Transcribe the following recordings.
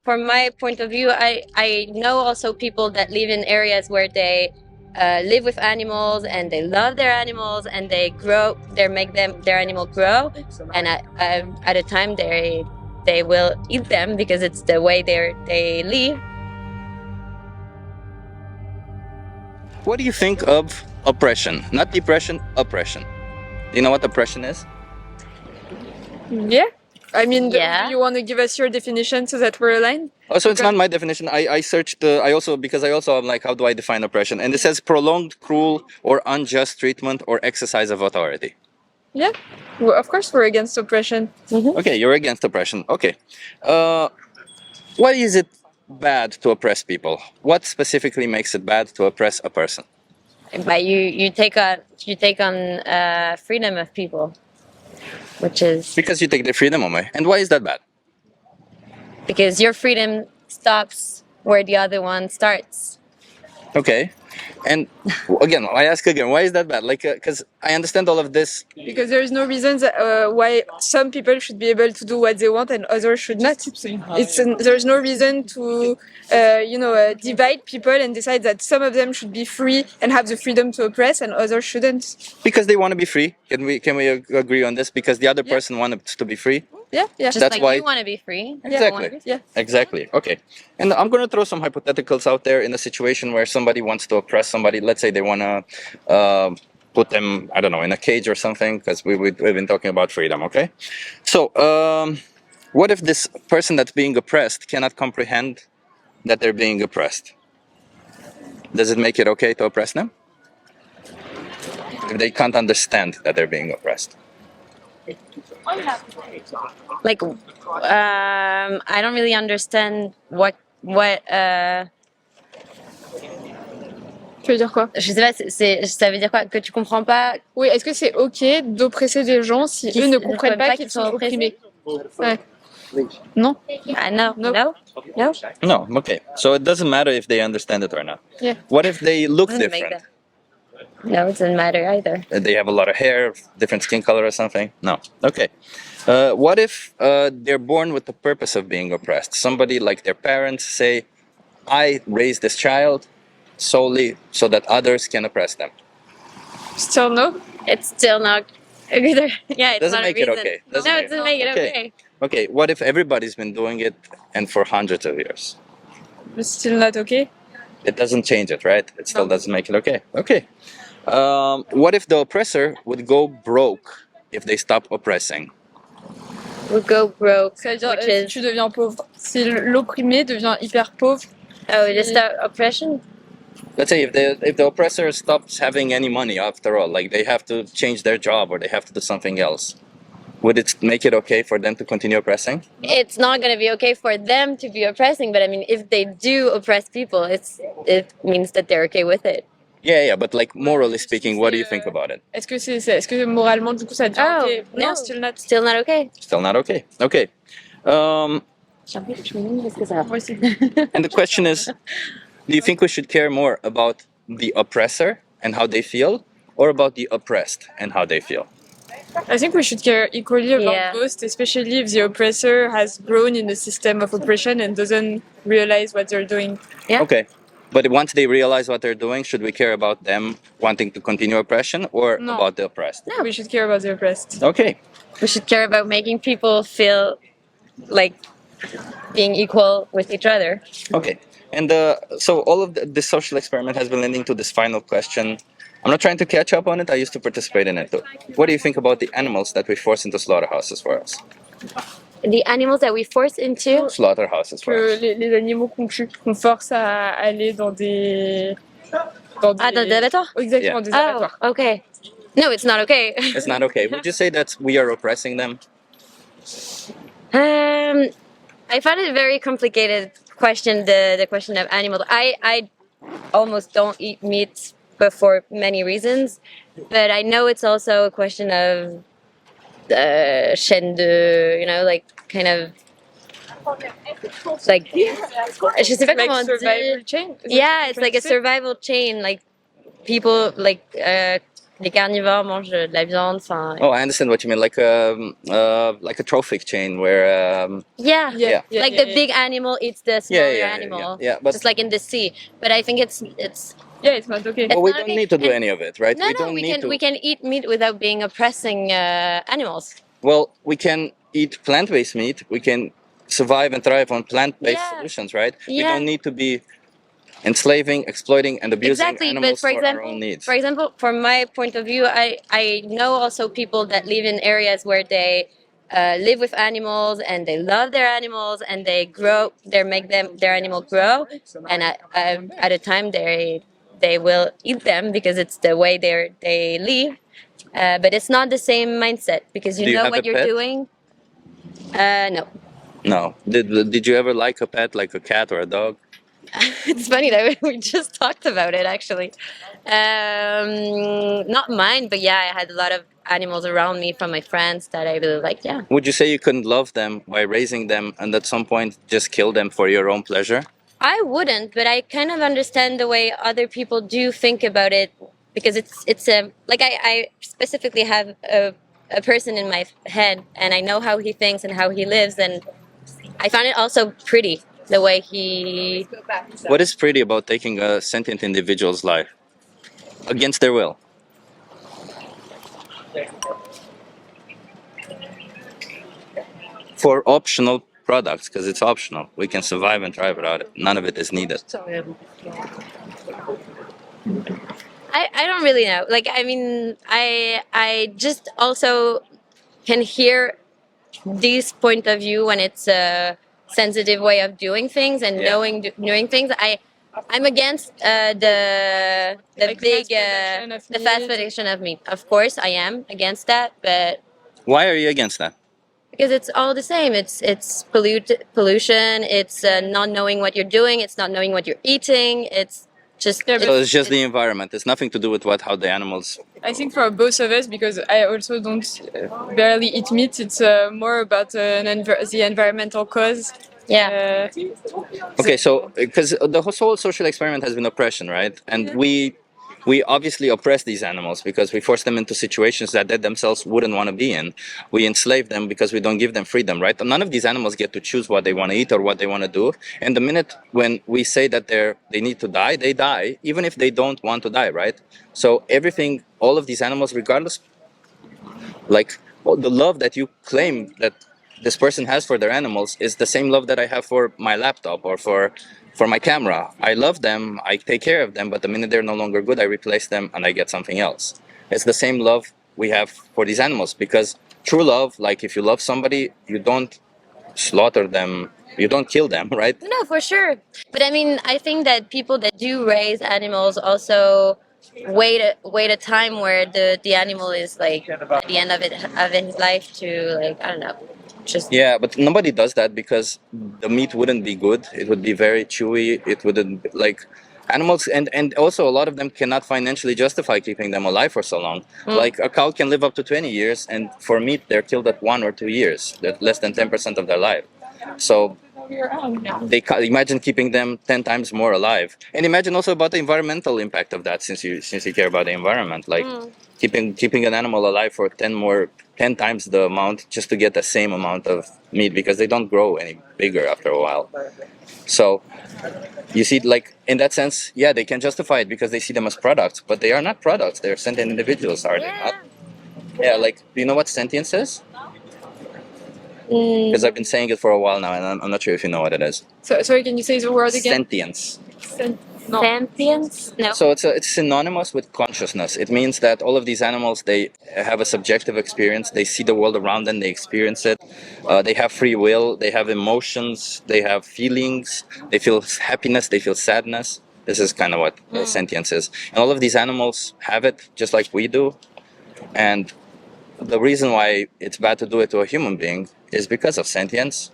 from my point of view, I know also people that live in areas where they live with animals and they love their animals and they make their animal grow, and at a time they will eat them because it's the way they live. What do you think of oppression? Not depression, oppression. Do you know what oppression is? Yeah. I mean, Yeah. do you want to give us your definition so that we're aligned? Oh, so it's not my definition. I searched. I also am like, how do I define oppression? And it says prolonged, cruel, or unjust treatment or exercise of authority. Yeah. Well, of course, we're against oppression. Okay, you're against oppression. Okay. Why is it bad to oppress people? What specifically makes it bad to oppress a person? But you take on freedom of people, which is Because you take their freedom away. And why is that bad? because your freedom stops where the other one starts. Okay. And again, I ask again, why is that bad? Like, because I understand all of this. Because there is no reason why some people should be able to do what they want and others should not. There's no reason to, divide people and decide that some of them should be free and have the freedom to oppress and others shouldn't. Because they want to be free. Can we agree on this? Because the other person wants to be free. Yeah. Just That's like why you want to be free. Exactly. Yeah. Exactly. Okay. And I'm going to throw some hypotheticals out there in a situation where somebody wants to oppress somebody. Let's say they want to put them, I don't know, in a cage or something, because we've been talking about freedom. Okay. So what if this person that's being oppressed cannot comprehend that they're being oppressed? Does it make it okay to oppress them? If they can't understand that they're being oppressed? Like, I don't really understand what. Tu veux dire quoi? Je sais pas, ça veut dire quoi? Que tu comprends pas? Oui, est-ce que c'est ok d'oppresser des gens si eux ne comprennent pas qu'ils sont oppressés? opprimés? Ouais. Non? No. No. No? No? No. Okay. So it doesn't matter if they understand it or not. Yeah. What if they look Doesn't make different? No, it doesn't matter either. They have a lot of hair, different skin color or something? No. Okay. What if they're born with the purpose of being oppressed? Somebody like their parents say, I raised this child solely so that others can oppress them. Still no? It's still not either. Yeah, it's Doesn't not make a it reason. okay. No, Doesn't it make- doesn't make it Okay. okay. Okay, what if everybody's been doing it and for hundreds of years? It's still not okay? It doesn't change it, right? It still No. doesn't make it okay. Okay. What if the oppressor would go broke if they stop oppressing? We'll go broke, C'est-à-dire, which si is tu deviens pauvre, si l'opprimé devient hyper pauvre, just oppression. Let's say if the oppressor stops having any money after all, like they have to change their job or they have to do something else, would it make it okay for them to continue oppressing? It's not going to be okay for them to be oppressing, but I mean, if they do oppress people, it means that they're okay with it. Yeah, but like morally speaking, what do you think about it? est-ce que moralement, du coup, ça devient Oh, ok? no. Non, still not. Still not okay. Still not okay. Okay. And the question is, do you think we should care more about the oppressor and how they feel, or about the oppressed and how they feel? I think we should care equally about Yeah. both, especially if the oppressor has grown in a system of oppression and doesn't realize what they're doing. Yeah. Okay. But once they realize what they're doing, should we care about them wanting to continue oppression or No. about the oppressed? No, we should care about the oppressed. Okay. We should care about making people feel like being equal with each other. Okay. And so all of this social experiment has been leading to this final question. I'm not trying to catch up on it. I used to participate in it too. What do you think about the animals that we force into slaughterhouses for us? The animals that we force into. Slaughterhouses for Que us. les animaux qu'on force à aller dans des... Dans des abattoirs? Exactement, des abattoirs. Oh, okay. No, it's not okay. It's not okay. Would you say that we are oppressing them? I found it a very complicated question. The question of animals. I almost don't eat meat, but for many reasons. But I know it's also a question of chaîne de, like kind of like. Je sais pas Like comment survival dire. chain? Yeah, it's like a survival chain. Like people like les carnivores mangent de la viande. Enfin, Oh, I understand what you mean, like a trophic chain where yeah, Yeah, like yeah, the big animal eats the yeah, smaller yeah, animal, yeah. But just like in the sea. But I think it's yeah, it's not okay. it's well, we not don't okay. need to do And any of it, right? no, We no, don't need to. we can eat meat without being oppressing animals. Well, we can eat plant-based meat. We can survive and thrive on plant-based Yeah. solutions, right? We Yeah. don't need to be enslaving, exploiting, and abusing Exactly, but animals for our own needs. for example, from my point of view, I know also people that live in areas where they live with animals and they love their animals and they grow, they make them their animal grow, and at a time they will eat them because it's the way they live. But it's not the same mindset because you Do you know have a what you're pet? doing. No. No. Did you ever like a pet, like a cat or a dog? It's funny that we just talked about it actually. Not mine, but yeah, I had a lot of animals around me from my friends that I really like. Yeah. Would you say you couldn't love them by raising them and at some point just kill them for your own pleasure? I wouldn't, but I kind of understand the way other people do think about it because it's a like I specifically have a person in my head and I know how he thinks and how he lives and I found it also pretty the way he. What is pretty about taking a sentient individual's life against their will? For optional products, because it's optional. We can survive and thrive without it. None of it is needed. I don't really know. Like I mean, I just also can hear this point of view when it's a sensitive way of doing things and Yeah. knowing things. I'm against the Like big fast production of the fast meat. production of meat. Of course, I am against that, but Why are you against that? because it's all the same. It's pollution. It's not knowing what you're doing. It's not knowing what you're eating. It's just Yeah, but- So it's just the environment. It's nothing to do with how the animals. I think for both of us, because I also don't barely eat meat, it's more about the environmental cause. yeah. Okay, so because the whole social experiment has been oppression, right? And we obviously oppress these animals because we force them into situations that they themselves wouldn't want to be in. We enslave them because we don't give them freedom, right? None of these animals get to choose what they want to eat or what they want to do. And the minute when we say that they need to die, they die, even if they don't want to die, right? So everything, all of these animals, regardless, like the love that you claim that this person has for their animals is the same love that I have for my laptop or for my camera. I love them, I take care of them, but the minute they're no longer good, I replace them and I get something else. It's the same love we have for these animals because true love, like if you love somebody, you don't slaughter them, you don't kill them, right? No, for sure. But I mean, I think that people that do raise animals also wait a time where the animal is like at the end of his life to like I don't know, just Yeah, but nobody does that because the meat wouldn't be good. It would be very chewy. It wouldn't like animals, and also a lot of them cannot financially justify keeping them alive for so long. Like a cow can live up to 20 years, and for meat they're killed at 1 or 2 years. That's less than 10% of their life. So imagine keeping them 10 times more alive, and imagine also about the environmental impact of that. Since you care about the environment, like keeping an animal alive for 10 times the amount just to get the same amount of meat because they don't grow any bigger after a while. So you see, like in that sense, yeah, they can justify it because they see them as products, but they are not products. They're sentient individuals, are they not? Yeah, like do you know what sentience is? Because I've been saying it for a while now, and I'm not sure if you know what it is. So, sorry, can you say the word again? Sentience. No. sentience. No. So it's synonymous with consciousness. It means that all of these animals, they have a subjective experience. They see the world around them. They experience it. They have free will. They have emotions. They have feelings. They feel happiness. They feel sadness. This is kind of what sentience is. And all of these animals have it just like we do. And the reason why it's bad to do it to a human being is because of sentience.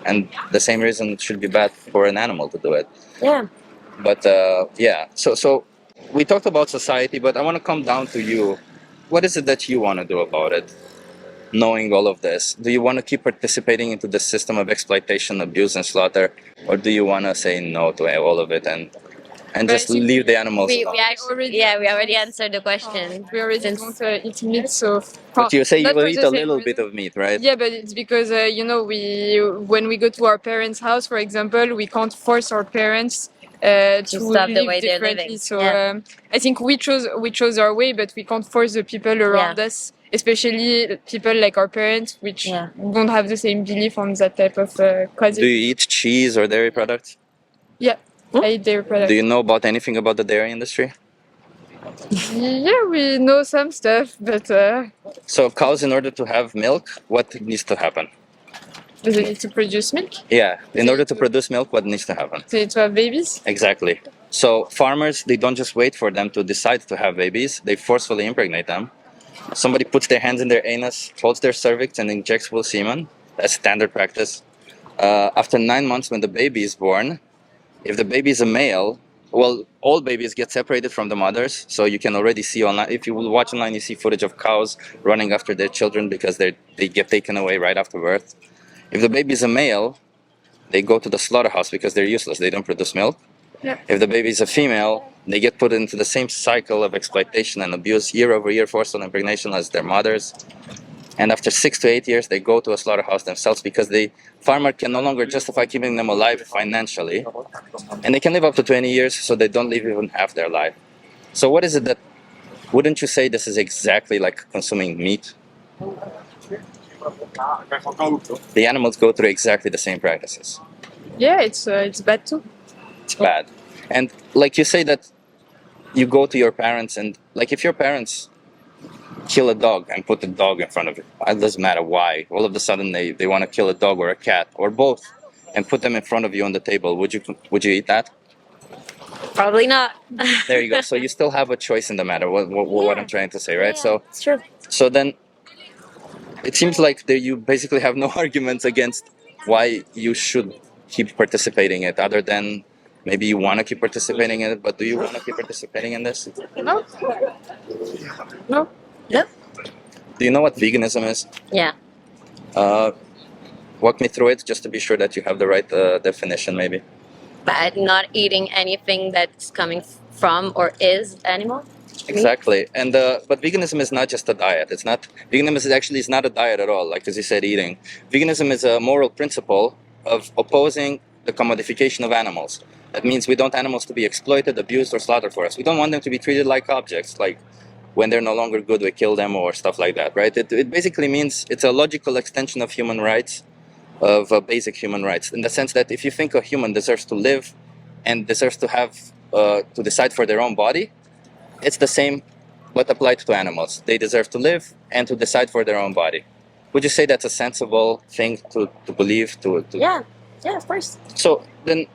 And the same reason it should be bad for an animal to do it. Yeah. But yeah, so we talked about society, but I want to come down to you. What is it that you want to do about it? Knowing all of this, do you want to keep participating into the system of exploitation, abuse, and slaughter, or do you want to say no to all of it and and But I just think leave the animals We alone. we already answered the question. We already Since- don't eat meat, so. But you say you Not will for eat the a same little reason. bit of meat, right? Yeah, but it's because when we go to our parents' house, for example, we can't force our parents to stop the live way they're differently. living. So Yeah. I think we chose our way, but we can't force the people around us, especially people like our parents, which Yeah. don't have the same belief on that type of causes. Do you eat cheese or dairy products? Yeah, I eat dairy products. Do you know about anything about the dairy industry? Yeah, we know some stuff, but So cows, in order to have milk, what needs to happen? does it need to produce milk? Yeah, in order to produce milk, what needs to happen? Do it to have babies? Exactly. So farmers, they don't just wait for them to decide to have babies, they forcefully impregnate them. Somebody puts their hands in their anus, holds their cervix, and injects full semen. That's standard practice. After 9 months, when the baby is born, if the baby is a male, well, all babies get separated from the mothers. So you can already see online, if you will watch online, you see footage of cows running after their children because they get taken away right after birth. If the baby is a male, they go to the slaughterhouse because they're useless. They don't produce milk. Yeah. If the baby is a female, they get put into the same cycle of exploitation and abuse year over year, forceful impregnation as their mothers. And after 6 to 8 years, they go to a slaughterhouse themselves because the farmer can no longer justify keeping them alive financially. And they can live up to 20 years, so they don't live even half their life. So what is it that, wouldn't you say this is exactly like consuming meat? The animals go through exactly the same practices. Yeah, it's bad too. It's bad. And like you say that you go to your parents and like if your parents kill a dog and put the dog in front of you, it doesn't matter why, all of a sudden they want to kill a dog or a cat or both and put them in front of you on the table, would you eat that? Probably not. There you go. So you still have a choice in the matter, what I'm trying to say, right? Yeah, it's true. So then it seems like you basically have no arguments against why you should keep participating in it, other than maybe you want to keep participating in it, but do you want to keep participating in this? No. No. Yep. Do you know what veganism is? Yeah. Walk me through it just to be sure that you have the right definition, maybe. But not eating anything that's coming from or is animal. Exactly, and but veganism is not just a diet. It's not veganism is not a diet at all. Like as you said, eating. Veganism is a moral principle of opposing the commodification of animals. That means we don't want animals to be exploited, abused, or slaughtered for us. We don't want them to be treated like objects. Like when they're no longer good, we kill them or stuff like that, right? It basically means it's a logical extension of human rights, of basic human rights, in the sense that if you think a human deserves to live and deserves to have to decide for their own body, it's the same but applied to animals. They deserve to live and to decide for their own body. Would you say that's a sensible thing to believe? Yeah, of course. So then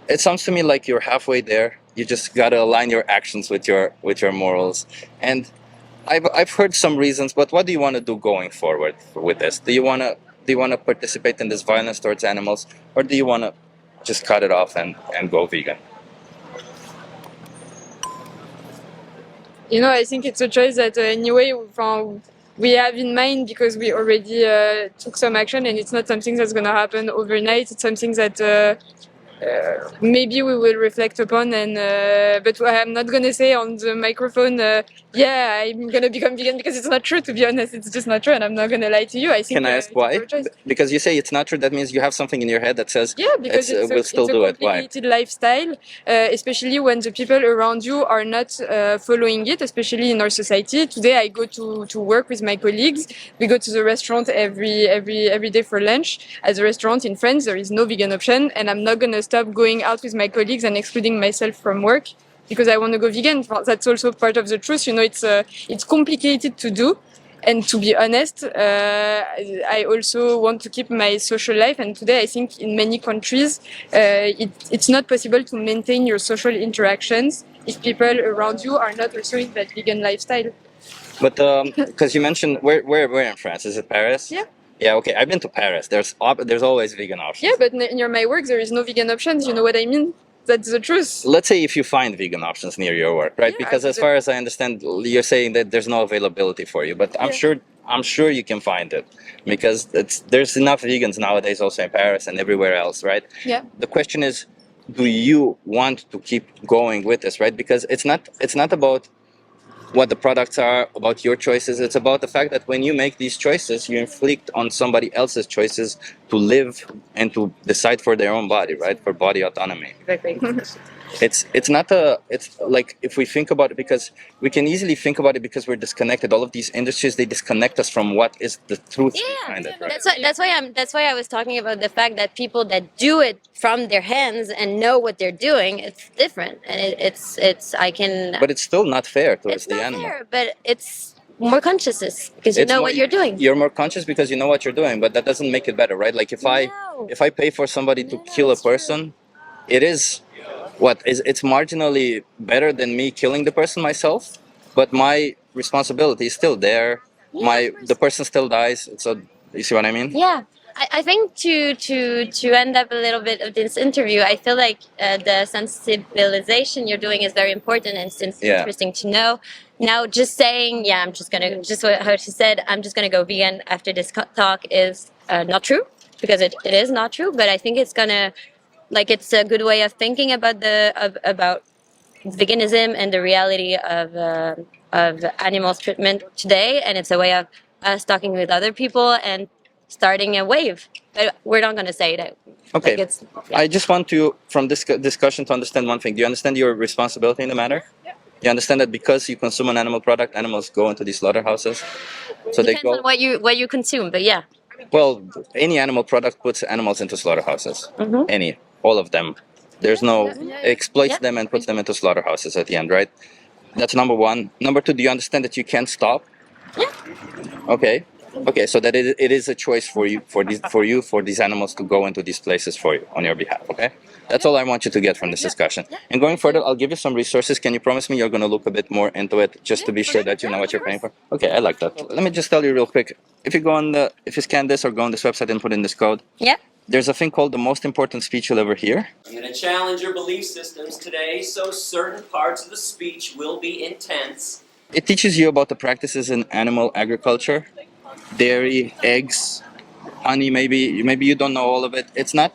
it sounds to me like you're halfway there. You just gotta align your actions with your morals. And I've heard some reasons, but what do you want to do going forward with this? Do you wanna participate in this violence towards animals, or do you wanna just cut it off and go vegan? I think it's a choice that anyway we have in mind because we already took some action, and it's not something that's going to happen overnight. It's something that maybe we will reflect upon, and but I'm not going to say on the microphone, yeah, I'm going to become vegan, because it's not true, to be honest. It's just not true, and I'm not going to lie to you. I think. Can I ask why? Because you say it's not true, that means you have something in your head that says, yeah, because we'll still do it. Why? It's a complicated lifestyle, especially when the people around you are not following it, especially in our society. Today I go to work with my colleagues. We go to the restaurant every day for lunch. At the restaurant in France, there is no vegan option, and I'm not going to stop going out with my colleagues and excluding myself from work because I want to go vegan. That's also part of the truth. It's complicated to do. And to be honest, I also want to keep my social life. And today, I think in many countries, it's not possible to maintain your social interactions if people around you are not also in that vegan lifestyle. But because you mentioned where in France? Is it Paris? Yeah. Yeah. Okay. I've been to Paris. There's always vegan options. Yeah, but near my work there is no vegan options. You know what I mean? That's the truth. Let's say if you find vegan options near your work, right? Yeah, because as far as I understand, you're saying that there's no availability for you, but I'm sure you can find it, because there's enough vegans nowadays also in Paris and everywhere else, right? Yeah. The question is, do you want to keep going with this, right? Because it's not about what the products are, about your choices. It's about the fact that when you make these choices, you inflict on somebody else's choices to live and to decide for their own body, right? For body autonomy. Exactly. It's not a, it's like, if we think about it, because we can easily think about it, because we're disconnected. All of these industries, they disconnect us from what is the truth behind it, right? That's why I was talking about the fact that people that do it from their hands and know what they're doing, it's different, and it's I can. But it's still not fair towards It's the not animal. fair, but it's more consciousness because you It's know more, what you're doing. you're more conscious because you know what you're doing, but that doesn't make it better, right? Like No. if I pay for somebody to kill a it's true. person, it is what is, it's marginally better than me killing the person myself, but my responsibility is still there. Yeah, My of course. the person still dies. So you see what I mean? Yeah, I think to end up a little bit of this interview, I feel like the sensibilization you're doing is very important, and it's Yeah. interesting to know. Now, just saying, yeah, I'm just gonna just how she said, I'm just gonna go vegan after this talk is not true, because it is not true. But I think it's gonna, like, it's a good way of thinking about about veganism and the reality of animals treatment today, and it's a way of us talking with other people and starting a wave. But we're not going to say that. Okay. Like, it's, yeah. I just want to, from this discussion, to understand one thing. Do you understand your responsibility in the matter? You understand that because you consume an animal product, animals go into these slaughterhouses. So they Depends go. on what you consume, but yeah. Well, any animal product puts animals into slaughterhouses. Any, all of them. There's no exploits Yeah. them and puts them into slaughterhouses at the end, right? That's number one. Number two, do you understand that you can't stop? Yeah. Okay. Okay, so that it is a choice for you, for these animals to go into these places for you on your behalf. Okay, that's all I want you to get from this discussion. And going further, I'll give you some resources. Can you promise me you're going to look a bit more into it, just to be sure that you know what you're paying for? Okay, I like that. Let me just tell you real quick. If you go on if you scan this or go on this website and put in this code, Yeah. there's a thing called the most important speech you'll ever hear. I'm going to challenge your belief systems today, so certain parts of the speech will be intense. It teaches you about the practices in animal agriculture, dairy, eggs, honey. Maybe you don't know all of it. It's not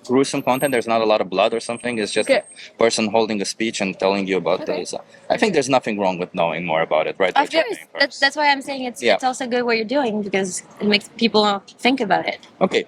gruesome content. There's not a lot of blood or something. It's just a person holding a speech and telling you about this. I think there's nothing wrong with knowing more about it, right? Of course. That's why I'm saying it's also good what you're doing, because it makes people think about it. Okay,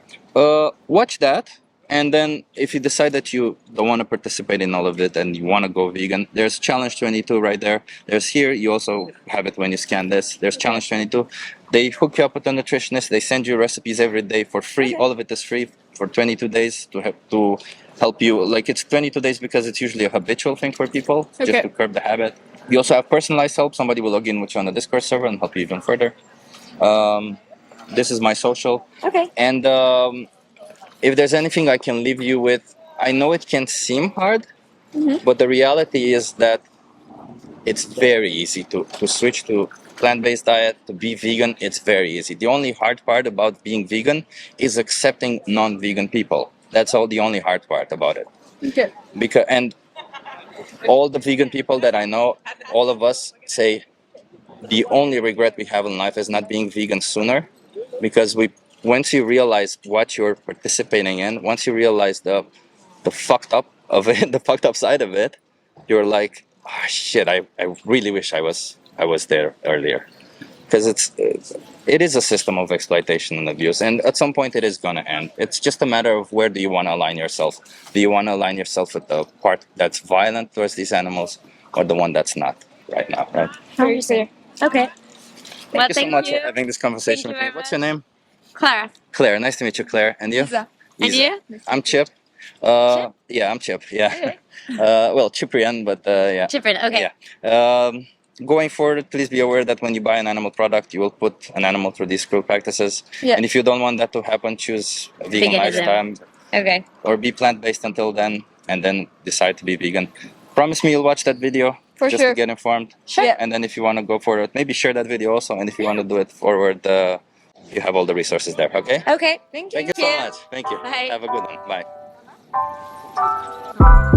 watch that, and then if you decide that you don't want to participate in all of it and you want to go vegan, there's Challenge 22 right there. There's here, you also have it when you scan this. There's Challenge 22. They hook you up with a nutritionist. They send you recipes every day for free. All of it is free for 22 days to help you. Like, it's 22 days because it's usually a habitual thing for people, just to curb the habit. You also have personalized help. Somebody will log in with you on the Discord server and help you even further. This is my social. Okay. And if there's anything I can leave you with, I know it can seem hard, but the reality is that it's very easy to switch to plant-based diet, to be vegan. It's very easy. The only hard part about being vegan is accepting non-vegan people. That's all, the only hard part about it. Okay. And all the vegan people that I know, all of us say the only regret we have in life is not being vegan sooner, because once you realize what you're participating in, once you realize the fucked up of it, the fucked up side of it, you're like, oh, shit, I really wish I was there earlier, because it is a system of exploitation and abuse, and at some point it is going to end. It's just a matter of where do you want to align yourself. Do you want to align yourself with the part that's violent towards these animals, or the one that's not right now, right? Very clear. Okay. Thank you so much for having this conversation with me. What's your name? Clara. Claire. Nice to meet you, Claire. And you? Lisa. And you? I'm Chip. Yeah, I'm Chip. Yeah. Okay. Well, Cyprian, but yeah. Different. Okay. Yeah. Going forward, please be aware that when you buy an animal product, you will put an animal through these cruel practices. Yeah. And if you don't want that to happen, choose a vegan Veganism. lifestyle, Okay. or be plant-based until then, and then decide to be vegan. Promise me you'll watch that video For just sure. to get informed. Sure. Yeah. And then if you want to go forward, maybe share that video also. And if you want to do it forward, you have all the resources there. Okay. Okay. Thank you. Thank you so much. Thank you. Bye. Have a good one. Bye.